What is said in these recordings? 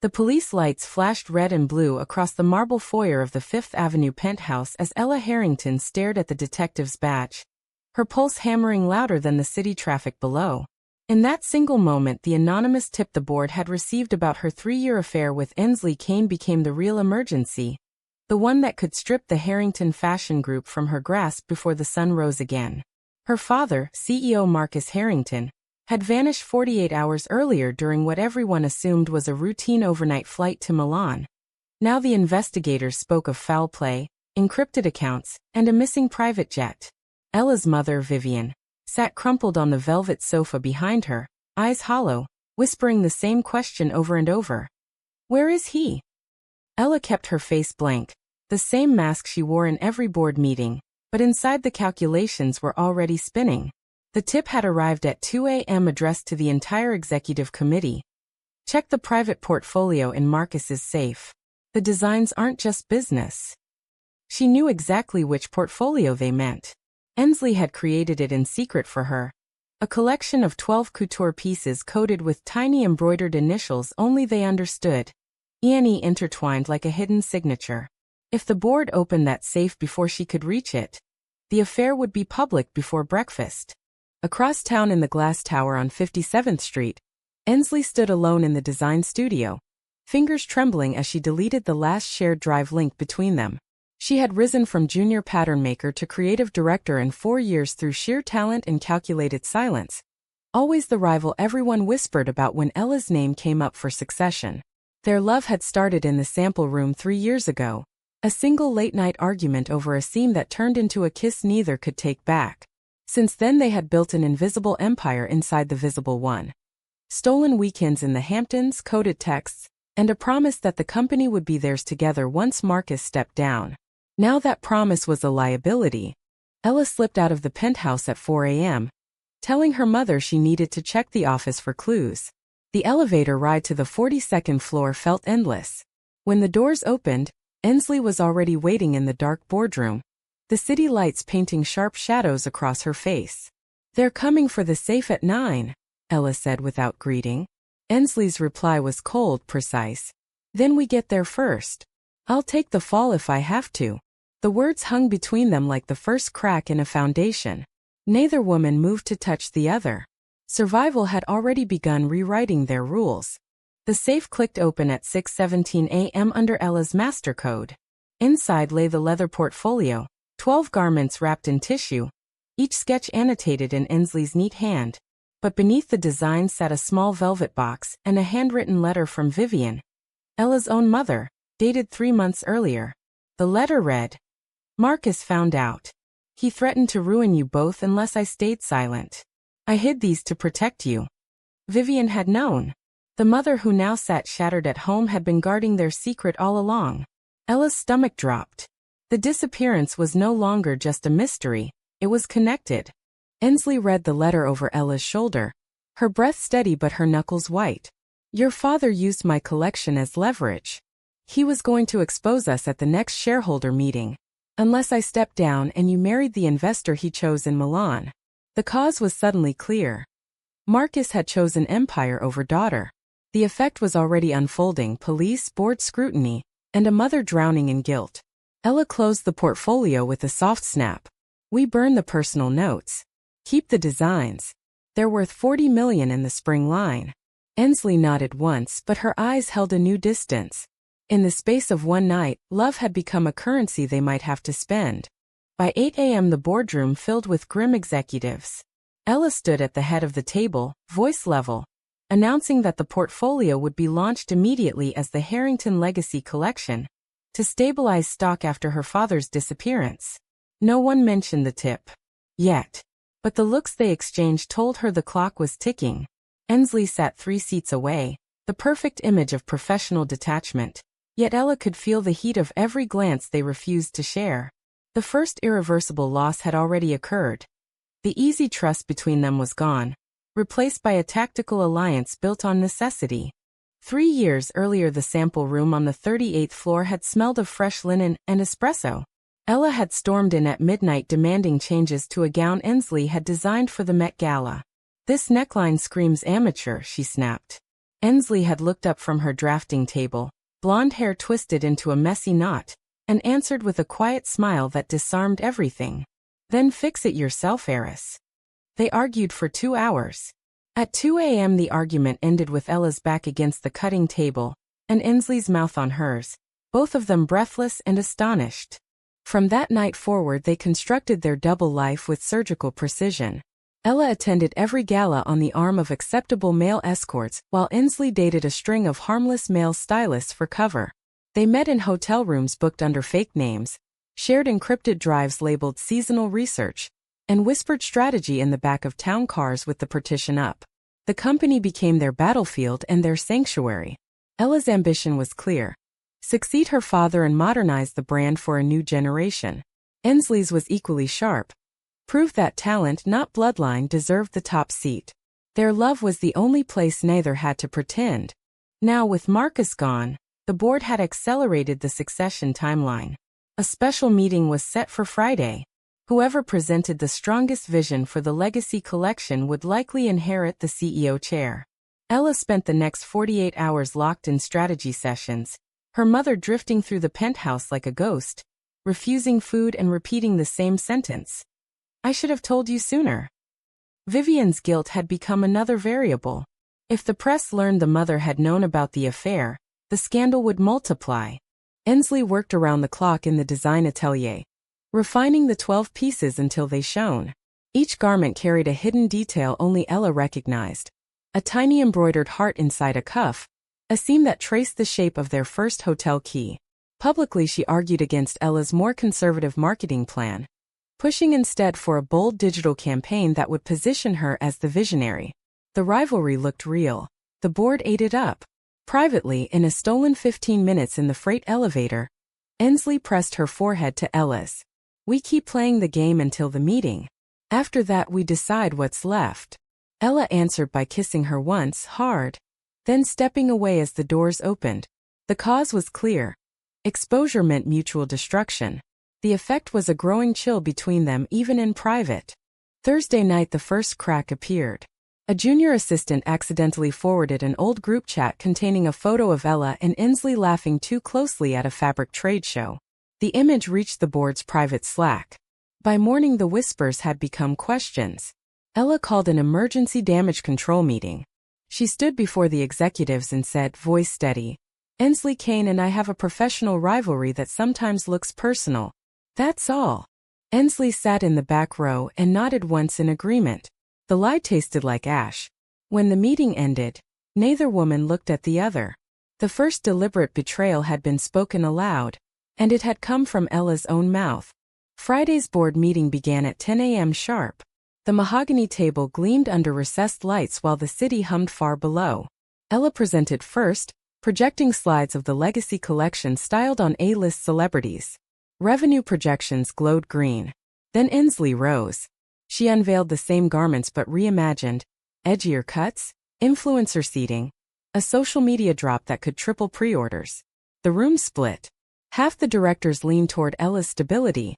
The police lights flashed red and blue across the marble foyer of the Fifth Avenue penthouse as Ella Harrington stared at the detective's badge, her pulse hammering louder than the city traffic below. In that single moment, the anonymous tip the board had received about her 3-year affair with Ensley became the real emergency, the one that could strip the Harrington fashion group from her grasp before the sun rose again. Her father, CEO Marcus Harrington, had vanished 48 hours earlier during what everyone assumed was a routine overnight flight to Milan. Now the investigators spoke of foul play, encrypted accounts, and a missing private jet. Ella's mother, Vivian, sat crumpled on the velvet sofa behind her, eyes hollow, whispering the same question over and over. Where is he? Ella kept her face blank, the same mask she wore in every board meeting, but inside the calculations were already spinning. The tip had arrived at 2 a.m. addressed to the entire executive committee. Check the private portfolio in Marcus's safe. The designs aren't just business. She knew exactly which portfolio they meant. Ensley had created it in secret for her. A collection of 12 couture pieces coded with tiny embroidered initials only they understood. E&E intertwined like a hidden signature. If the board opened that safe before she could reach it, the affair would be public before breakfast. Across town in the glass tower on 57th Street, Ensley stood alone in the design studio, fingers trembling as she deleted the last shared drive link between them. She had risen from junior pattern maker to creative director in 4 years through sheer talent and calculated silence. Always the rival everyone whispered about when Ella's name came up for succession. Their love had started in the sample room 3 years ago, a single late-night argument over a seam that turned into a kiss neither could take back. Since then they had built an invisible empire inside the visible one. Stolen weekends in the Hamptons, coded texts, and a promise that the company would be theirs together once Marcus stepped down. Now that promise was a liability. Ella slipped out of the penthouse at 4 a.m., telling her mother she needed to check the office for clues. The elevator ride to the 42nd floor felt endless. When the doors opened, Ensley was already waiting in the dark boardroom, the city lights painting sharp shadows across her face. "They're coming for the safe at 9, Ella said without greeting. Ensley's reply was cold, precise. "Then we get there first. I'll take the fall if I have to." The words hung between them like the first crack in a foundation. Neither woman moved to touch the other. Survival had already begun rewriting their rules. The safe clicked open at 6:17 a.m. under Ella's master code. Inside lay the leather portfolio, 12 garments wrapped in tissue, each sketch annotated in Ensley's neat hand. But beneath the design sat a small velvet box and a handwritten letter from Vivian, Ella's own mother, dated 3 months earlier. The letter read, "Marcus found out. He threatened to ruin you both unless I stayed silent. I hid these to protect you." Vivian had known. The mother who now sat shattered at home had been guarding their secret all along. Ella's stomach dropped. The disappearance was no longer just a mystery, it was connected. Ensley read the letter over Ella's shoulder, her breath steady but her knuckles white. "Your father used my collection as leverage. He was going to expose us at the next shareholder meeting. Unless I stepped down and you married the investor he chose in Milan." The cause was suddenly clear. Marcus had chosen empire over daughter. The effect was already unfolding: police, board scrutiny, and a mother drowning in guilt. Ella closed the portfolio with a soft snap. "We burn the personal notes. Keep the designs. They're worth $40 million in the spring line." Ensley nodded once, but her eyes held a new distance. In the space of one night, love had become a currency they might have to spend. By 8 a.m. the boardroom filled with grim executives. Ella stood at the head of the table, voice level, announcing that the portfolio would be launched immediately as the Harrington Legacy Collection, to stabilize stock after her father's disappearance. No one mentioned the tip yet, but the looks they exchanged told her the clock was ticking. Ensley sat 3 seats away, the perfect image of professional detachment, yet Ella could feel the heat of every glance they refused to share. The first irreversible loss had already occurred. The easy trust between them was gone, replaced by a tactical alliance built on necessity. 3 years earlier the sample room on the 38th floor had smelled of fresh linen and espresso. Ella had stormed in at midnight demanding changes to a gown Ensley had designed for the Met Gala. "This neckline screams amateur," she snapped. Ensley had looked up from her drafting table, blonde hair twisted into a messy knot, and answered with a quiet smile that disarmed everything. Then fix it yourself, heiress. They argued for 2 hours. At 2 a.m. the argument ended with Ella's back against the cutting table, and Ensley's mouth on hers, both of them breathless and astonished. From that night forward they constructed their double life with surgical precision. Ella attended every gala on the arm of acceptable male escorts, while Ensley dated a string of harmless male stylists for cover. They met in hotel rooms booked under fake names, shared encrypted drives labeled seasonal research, and whispered strategy in the back of town cars with the partition up. The company became their battlefield and their sanctuary. Ella's ambition was clear: succeed her father and modernize the brand for a new generation. Ensley's was equally sharp: prove that talent, not bloodline, deserved the top seat. Their love was the only place neither had to pretend. Now, with Marcus gone, the board had accelerated the succession timeline. A special meeting was set for Friday. Whoever presented the strongest vision for the legacy collection would likely inherit the CEO chair. Ella spent the next 48 hours locked in strategy sessions, her mother drifting through the penthouse like a ghost, refusing food and repeating the same sentence: "I should have told you sooner." Vivian's guilt had become another variable. If the press learned the mother had known about the affair, the scandal would multiply. Ensley worked around the clock in the design atelier, refining the 12 pieces until they shone. Each garment carried a hidden detail only Ella recognized: a tiny embroidered heart inside a cuff, a seam that traced the shape of their first hotel key. Publicly she argued against Ella's more conservative marketing plan, pushing instead for a bold digital campaign that would position her as the visionary. The rivalry looked real. The board ate it up. Privately, in a stolen 15 minutes in the freight elevator, Ensley pressed her forehead to Ella's. "We keep playing the game until the meeting. After that we decide what's left." Ella answered by kissing her once, hard, then stepping away as the doors opened. The cause was clear. Exposure meant mutual destruction. The effect was a growing chill between them even in private. Thursday night the first crack appeared. A junior assistant accidentally forwarded an old group chat containing a photo of Ella and Ensley laughing too closely at a fabric trade show. The image reached the board's private Slack. By morning the whispers had become questions. Ella called an emergency damage control meeting. She stood before the executives and said, voice steady, "Ensley Kane and I have a professional rivalry that sometimes looks personal. That's all." Ensley sat in the back row and nodded once in agreement. The lie tasted like ash. When the meeting ended, neither woman looked at the other. The first deliberate betrayal had been spoken aloud, and it had come from Ella's own mouth. Friday's board meeting began at 10 a.m. sharp. The mahogany table gleamed under recessed lights while the city hummed far below. Ella presented first, projecting slides of the legacy collection styled on A-list celebrities. Revenue projections glowed green. Then Ensley rose. She unveiled the same garments but reimagined: edgier cuts, influencer seating, a social media drop that could triple pre-orders. The room split. Half the directors leaned toward Ella's stability,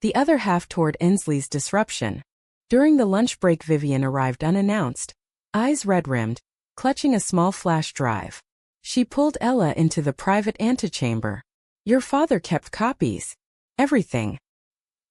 the other half toward Ensley's disruption. During the lunch break Vivian arrived unannounced, eyes red-rimmed, clutching a small flash drive. She pulled Ella into the private antechamber. "Your father kept copies. Everything.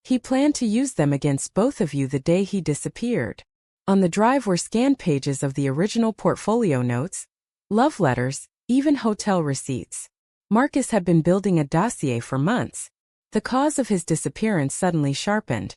He planned to use them against both of you the day he disappeared." On the drive were scanned pages of the original portfolio notes, love letters, even hotel receipts. Marcus had been building a dossier for months. The cause of his disappearance suddenly sharpened.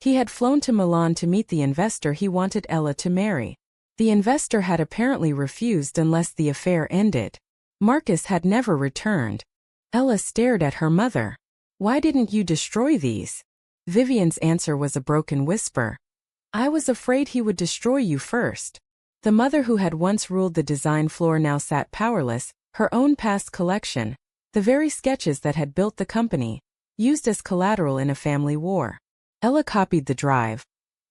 He had flown to Milan to meet the investor he wanted Ella to marry. The investor had apparently refused unless the affair ended. Marcus had never returned. Ella stared at her mother. "Why didn't you destroy these?" Vivian's answer was a broken whisper. "I was afraid he would destroy you first." The mother who had once ruled the design floor now sat powerless, her own past collection, the very sketches that had built the company, used as collateral in a family war. Ella copied the drive,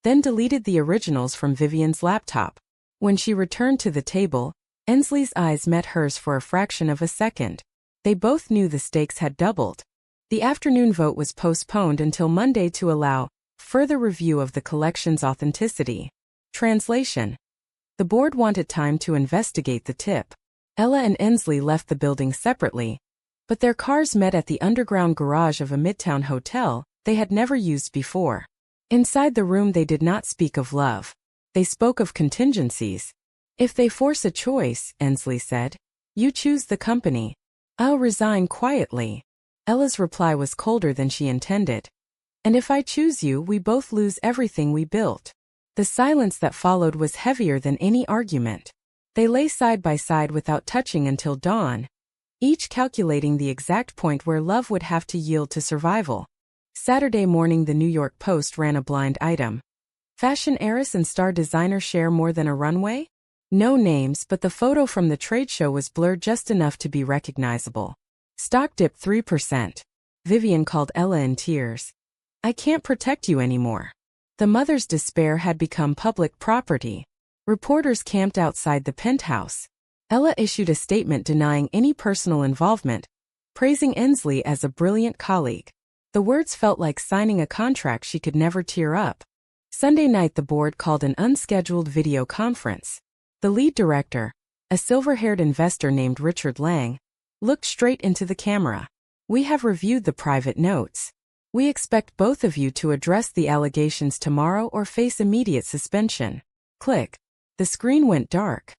then deleted the originals from Vivian's laptop. When she returned to the table, Ensley's eyes met hers for a fraction of a second. They both knew the stakes had doubled. The afternoon vote was postponed until Monday to allow further review of the collection's authenticity. Translation: The board wanted time to investigate the tip. Ella and Ensley left the building separately, but their cars met at the underground garage of a midtown hotel they had never used before. Inside the room they did not speak of love. They spoke of contingencies. If they force a choice, Ensley said, you choose the company. I'll resign quietly. Ella's reply was colder than she intended. And if I choose you, we both lose everything we built. The silence that followed was heavier than any argument. They lay side by side without touching until dawn, each calculating the exact point where love would have to yield to survival. Saturday morning, the New York Post ran a blind item. Fashion heiress and star designer share more than a runway? No names, but the photo from the trade show was blurred just enough to be recognizable. Stock dipped 3%. Vivian called Ella in tears. I can't protect you anymore. The mother's despair had become public property. Reporters camped outside the penthouse. Ella issued a statement denying any personal involvement, praising Ensley as a brilliant colleague. The words felt like signing a contract she could never tear up. Sunday night, the board called an unscheduled video conference. The lead director, a silver-haired investor named Richard Lang, looked straight into the camera. We have reviewed the private notes. We expect both of you to address the allegations tomorrow or face immediate suspension. Click. The screen went dark.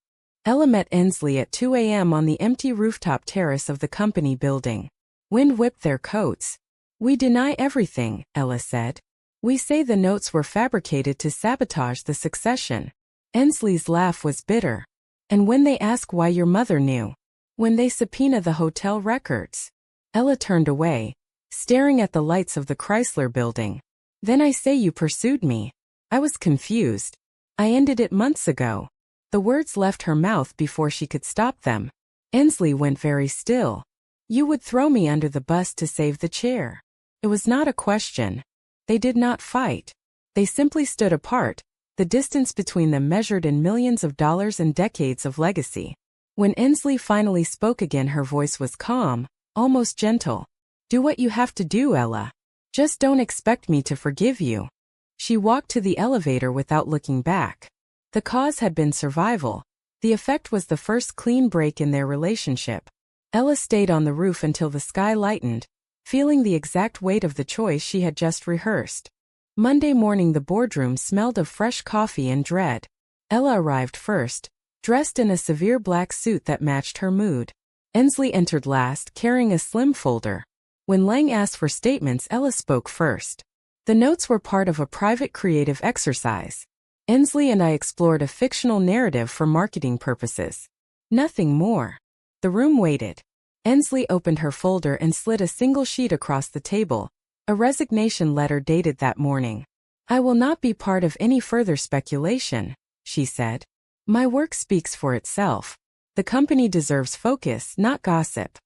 Ella met Ensley at 2 a.m. on the empty rooftop terrace of the company building. Wind whipped their coats. We deny everything, Ella said. We say the notes were fabricated to sabotage the succession. Ensley's laugh was bitter. And when they ask why your mother knew? When they subpoena the hotel records? Ella turned away, staring at the lights of the Chrysler building. Then I say you pursued me. I was confused. I ended it months ago. The words left her mouth before she could stop them. Ensley went very still. You would throw me under the bus to save the chair. It was not a question. They did not fight. They simply stood apart, the distance between them measured in millions of dollars and decades of legacy. When Ensley finally spoke again, her voice was calm, almost gentle. Do what you have to do, Ella. Just don't expect me to forgive you. She walked to the elevator without looking back. The cause had been survival. The effect was the first clean break in their relationship. Ella stayed on the roof until the sky lightened, feeling the exact weight of the choice she had just rehearsed. Monday morning, the boardroom smelled of fresh coffee and dread. Ella arrived first, dressed in a severe black suit that matched her mood. Ensley entered last, carrying a slim folder. When Lang asked for statements, Ella spoke first. The notes were part of a private creative exercise. Ensley and I explored a fictional narrative for marketing purposes. Nothing more. The room waited. Ensley opened her folder and slid a single sheet across the table, a resignation letter dated that morning. I will not be part of any further speculation, she said. My work speaks for itself. The company deserves focus, not gossip.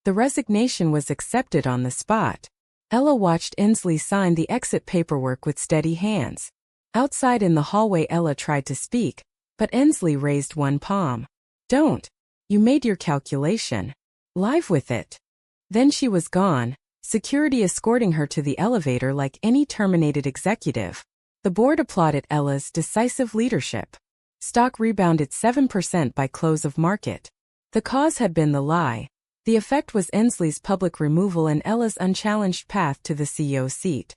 The resignation was accepted on the spot. Ella watched Ensley sign the exit paperwork with steady hands. Outside in the hallway, Ella tried to speak, but Ensley raised one palm. Don't. You made your calculation. Live with it. Then she was gone, security escorting her to the elevator like any terminated executive. The board applauded Ella's decisive leadership. Stock rebounded 7% by close of market. The cause had been the lie. The effect was Ensley's public removal and Ella's unchallenged path to the CEO seat.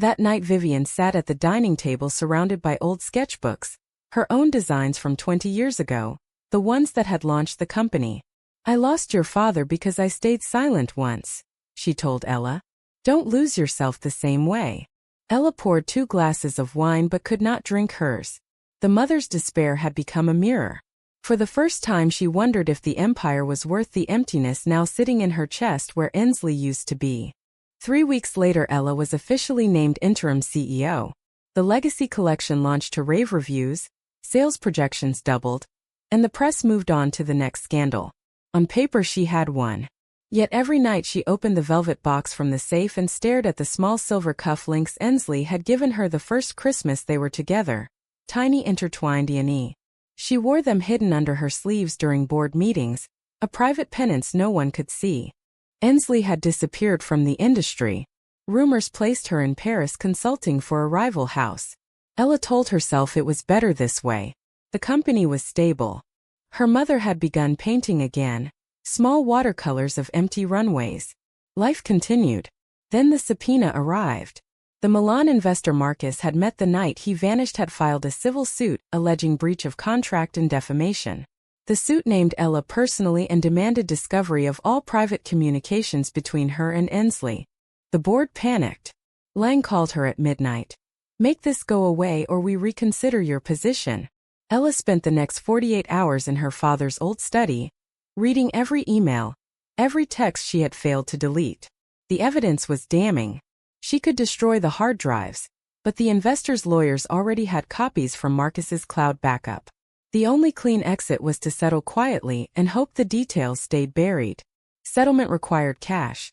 That night, Vivian sat at the dining table surrounded by old sketchbooks, her own designs from 20 years ago, the ones that had launched the company. I lost your father because I stayed silent once, she told Ella. Don't lose yourself the same way. Ella poured 2 glasses of wine but could not drink hers. The mother's despair had become a mirror. For the first time, she wondered if the empire was worth the emptiness now sitting in her chest where Ensley used to be. 3 weeks later, Ella was officially named interim CEO. The Legacy collection launched to rave reviews, sales projections doubled, and the press moved on to the next scandal. On paper, she had won. Yet every night she opened the velvet box from the safe and stared at the small silver cufflinks Ensley had given her the first Christmas they were together, tiny intertwined E&E. She wore them hidden under her sleeves during board meetings, a private penance no one could see. Ensley had disappeared from the industry. Rumors placed her in Paris consulting for a rival house. Ella told herself it was better this way. The company was stable. Her mother had begun painting again, small watercolors of empty runways. Life continued. Then the subpoena arrived. The Milan investor Marcus had met the night he vanished had filed a civil suit alleging breach of contract and defamation. The suit named Ella personally and demanded discovery of all private communications between her and Ensley. The board panicked. Lang called her at midnight. "Make this go away or we reconsider your position." Ella spent the next 48 hours in her father's old study, reading every email, every text she had failed to delete. The evidence was damning. She could destroy the hard drives, but the investor's lawyers already had copies from Marcus's cloud backup. The only clean exit was to settle quietly and hope the details stayed buried. Settlement required cash.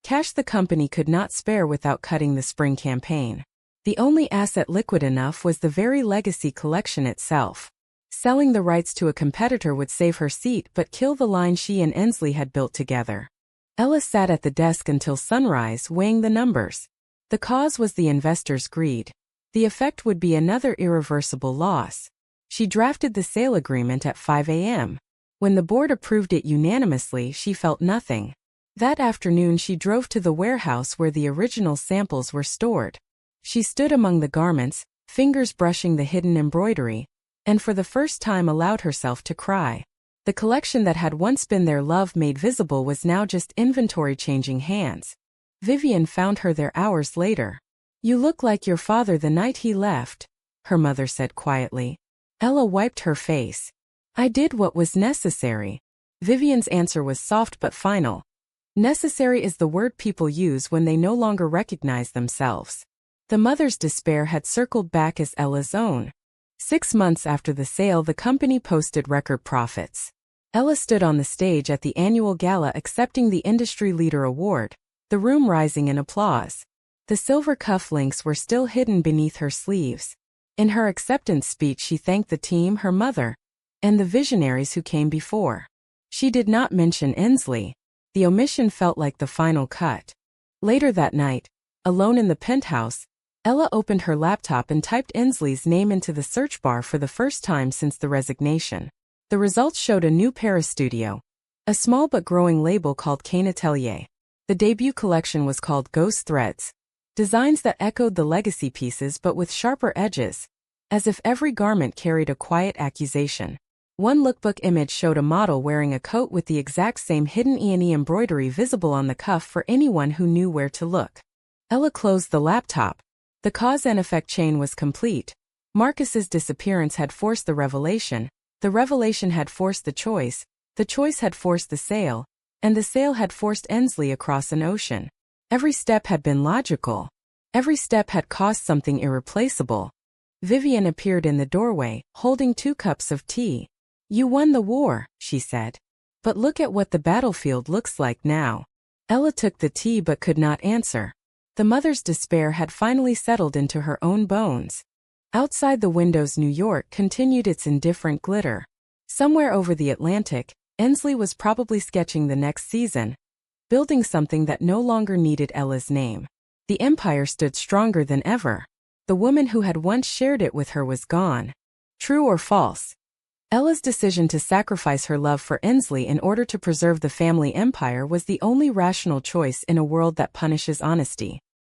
Cash the company could not spare without cutting the spring campaign. The only asset liquid enough was the very legacy collection itself. Selling the rights to a competitor would save her seat but kill the line she and Ensley had built together. Ella sat at the desk until sunrise weighing the numbers. The cause was the investor's greed. The effect would be another irreversible loss. She drafted the sale agreement at 5 a.m. When the board approved it unanimously, she felt nothing. That afternoon she drove to the warehouse where the original samples were stored. She stood among the garments, fingers brushing the hidden embroidery, and for the first time allowed herself to cry. The collection that had once been their love made visible was now just inventory changing hands. Vivian found her there hours later. "You look like your father the night he left," her mother said quietly. Ella wiped her face. "I did what was necessary." Vivian's answer was soft but final. Necessary is the word people use when they no longer recognize themselves. The mother's despair had circled back as Ella's own. 6 months after the sale, the company posted record profits. Ella stood on the stage at the annual gala accepting the Industry Leader Award, the room rising in applause. The silver cufflinks were still hidden beneath her sleeves. In her acceptance speech she thanked the team, her mother, and the visionaries who came before. She did not mention Ensley. The omission felt like the final cut. Later that night, alone in the penthouse, Ella opened her laptop and typed Ensley's name into the search bar for the first time since the resignation. The results showed a new Paris studio, a small but growing label called Kane Atelier. The debut collection was called Ghost Threads. Designs that echoed the legacy pieces but with sharper edges, as if every garment carried a quiet accusation. One lookbook image showed a model wearing a coat with the exact same hidden E&E embroidery visible on the cuff for anyone who knew where to look. Ella closed the laptop. The cause and effect chain was complete. Marcus's disappearance had forced the revelation had forced the choice had forced the sale, and the sale had forced Ensley across an ocean. Every step had been logical. Every step had cost something irreplaceable. Vivian appeared in the doorway, holding 2 cups of tea. "You won the war," she said. "But look at what the battlefield looks like now." Ella took the tea but could not answer. The mother's despair had finally settled into her own bones. Outside the windows, New York continued its indifferent glitter. Somewhere over the Atlantic, Ensley was probably sketching the next season, building something that no longer needed Ella's name. The empire stood stronger than ever. The woman who had once shared it with her was gone. True or false? Ella's decision to sacrifice her love for Ensley in order to preserve the family empire was the only rational choice in a world that punishes honesty.